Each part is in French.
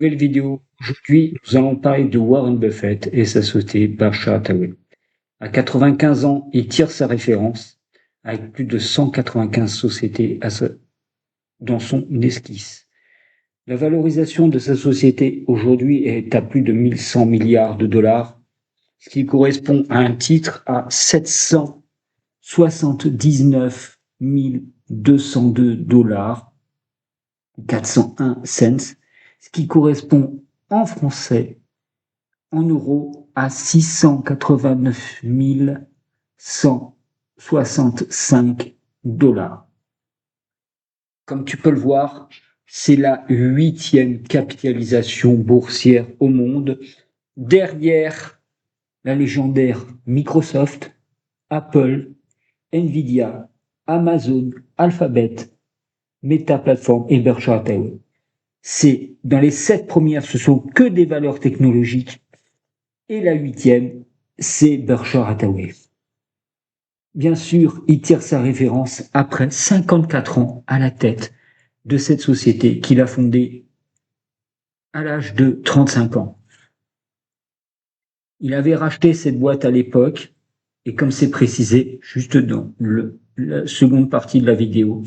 Nouvelle vidéo. Aujourd'hui, nous allons parler de Warren Buffett et sa société Berkshire Hathaway. À 95 ans, il tire sa référence avec plus de 195 sociétés dans son esquisse. La valorisation de sa société aujourd'hui est à plus de 1100 milliards de dollars, ce qui correspond à un titre à 779 202 dollars, 401 cents, ce qui correspond en français, en euros, à 689 165 dollars. Comme tu peux le voir, c'est la 8e capitalisation boursière au monde, derrière la légendaire Microsoft, Apple, Nvidia, Amazon, Alphabet, Meta Platforms et Berkshire Hathaway. C'est dans les 7 premières, ce sont que des valeurs technologiques, et la 8e, c'est Berkshire Hathaway. Bien sûr, il tire sa référence après 54 ans à la tête de cette société qu'il a fondée à l'âge de 35 ans. Il avait racheté cette boîte à l'époque, et comme c'est précisé juste dans la seconde partie de la vidéo,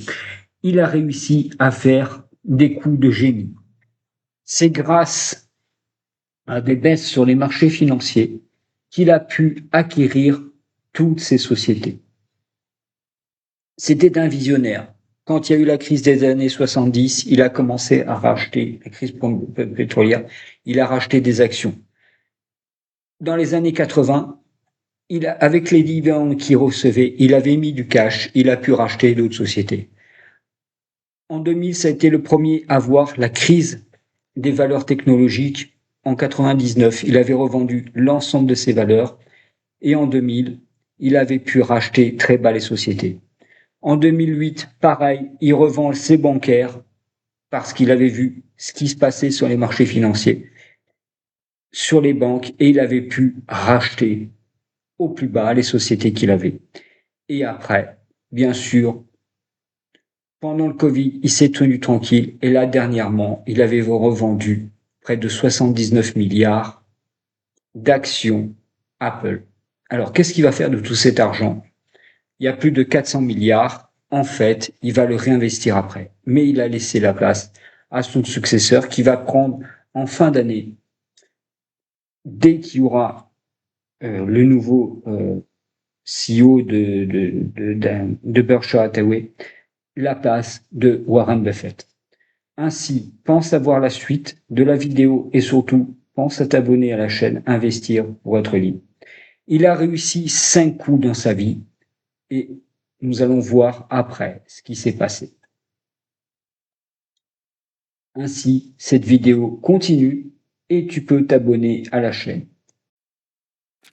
il a réussi à faire des coups de génie. C'est grâce à des baisses sur les marchés financiers qu'il a pu acquérir toutes ces sociétés. C'était un visionnaire. Quand il y a eu la crise des années 70, il a commencé à racheter, la crise pétrolière, il a racheté des actions. Dans les années 80, avec les dividendes qu'il recevait, il avait mis du cash, il a pu racheter d'autres sociétés. En 2000, ça a été le premier à voir la crise des valeurs technologiques. En 99, il avait revendu l'ensemble de ses valeurs, et en 2000, il avait pu racheter très bas les sociétés. En 2008, pareil, il revend ses bancaires parce qu'il avait vu ce qui se passait sur les marchés financiers, sur les banques, et il avait pu racheter au plus bas les sociétés qu'il avait. Et après, bien sûr, pendant le Covid, il s'est tenu tranquille, et là, dernièrement, il avait revendu près de 79 milliards d'actions Apple. Alors, qu'est-ce qu'il va faire de tout cet argent? Il y a plus de 400 milliards. En fait, il va le réinvestir après. Mais il a laissé la place à son successeur qui va prendre en fin d'année, dès qu'il y aura le nouveau CEO de Berkshire Hathaway, la place de Warren Buffett. Ainsi, pense à voir la suite de la vidéo et surtout, pense à t'abonner à la chaîne Investir pour être libre. Il a réussi 5 coups dans sa vie et nous allons voir après ce qui s'est passé. Ainsi, cette vidéo continue et tu peux t'abonner à la chaîne.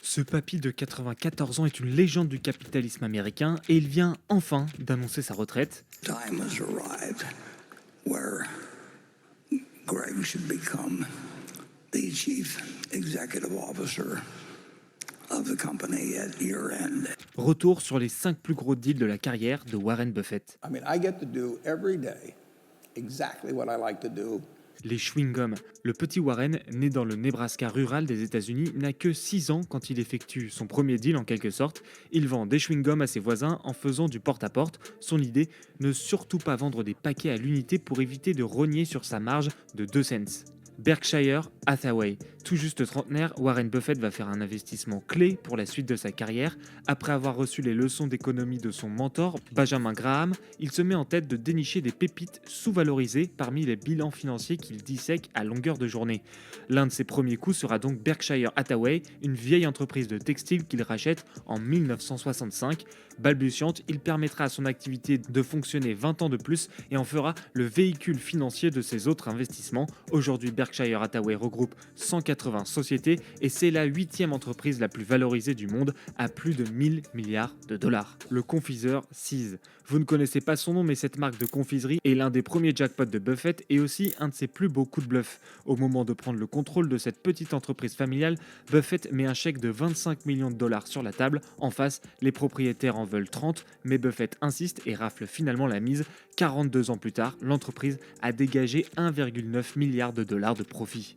Ce papy de 94 ans est une légende du capitalisme américain et il vient enfin d'annoncer sa retraite. Time has arrived where Greg should become the chief executive officer of the company at year end. Retour sur les 5 plus gros deals de la carrière de Warren Buffett. I mean, I get to do every day exactly what I like to do. Les chewing-gums. Le petit Warren, né dans le Nebraska rural des États-Unis, n'a que 6 ans quand il effectue son premier deal en quelque sorte. Il vend des chewing-gums à ses voisins en faisant du porte-à-porte. Son idée, ne surtout pas vendre des paquets à l'unité pour éviter de rogner sur sa marge de 2 cents. Berkshire Hathaway. Tout juste trentenaire, Warren Buffett va faire un investissement clé pour la suite de sa carrière. Après avoir reçu les leçons d'économie de son mentor, Benjamin Graham, il se met en tête de dénicher des pépites sous-valorisées parmi les bilans financiers qu'il dissèque à longueur de journée. L'un de ses premiers coups sera donc Berkshire Hathaway, une vieille entreprise de textile qu'il rachète en 1965. Balbutiante, il permettra à son activité de fonctionner 20 ans de plus et en fera le véhicule financier de ses autres investissements. Aujourd'hui, Berkshire Hathaway regroupe 180 sociétés et c'est la 8e entreprise la plus valorisée du monde à plus de 1000 milliards de dollars. Le confiseur See's. Vous ne connaissez pas son nom, mais cette marque de confiserie est l'un des premiers jackpots de Buffett et aussi un de ses plus beaux coups de bluff. Au moment de prendre le contrôle de cette petite entreprise familiale, Buffett met un chèque de 25 millions de dollars sur la table. En face, les propriétaires en veulent 30, mais Buffett insiste et rafle finalement la mise. 42 ans plus tard, l'entreprise a dégagé 1,9 milliard de dollars de profit.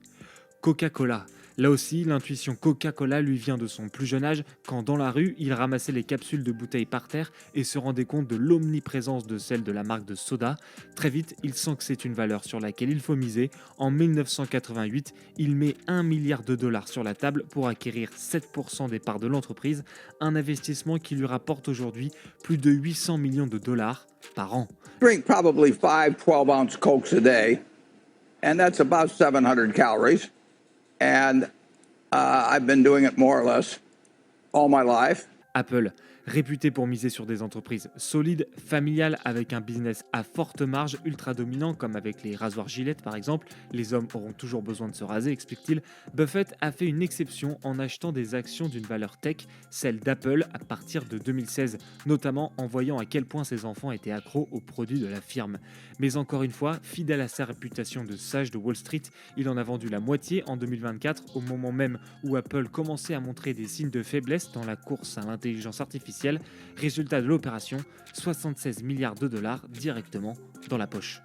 Coca-Cola. Là aussi, l'intuition Coca-Cola lui vient de son plus jeune âge, quand dans la rue, il ramassait les capsules de bouteilles par terre et se rendait compte de l'omniprésence de celle de la marque de soda. Très vite, il sent que c'est une valeur sur laquelle il faut miser. En 1988, il met 1 milliard de dollars sur la table pour acquérir 7% des parts de l'entreprise, un investissement qui lui rapporte aujourd'hui plus de 800 millions de dollars par an. Drink probably 5 12-ounce Cokes a day, and that's about 700 calories. And I've been doing it more or less all my life. Apple, réputé pour miser sur des entreprises solides, familiales, avec un business à forte marge, ultra dominant, comme avec les rasoirs Gillette par exemple, les hommes auront toujours besoin de se raser, explique-t-il. Buffett a fait une exception en achetant des actions d'une valeur tech, celle d'Apple, à partir de 2016, notamment en voyant à quel point ses enfants étaient accros aux produits de la firme. Mais encore une fois, fidèle à sa réputation de sage de Wall Street, il en a vendu la moitié en 2024, au moment même où Apple commençait à montrer des signes de faiblesse dans la course à l'intelligence artificielle. Résultat de l'opération, 76 milliards de dollars directement dans la poche.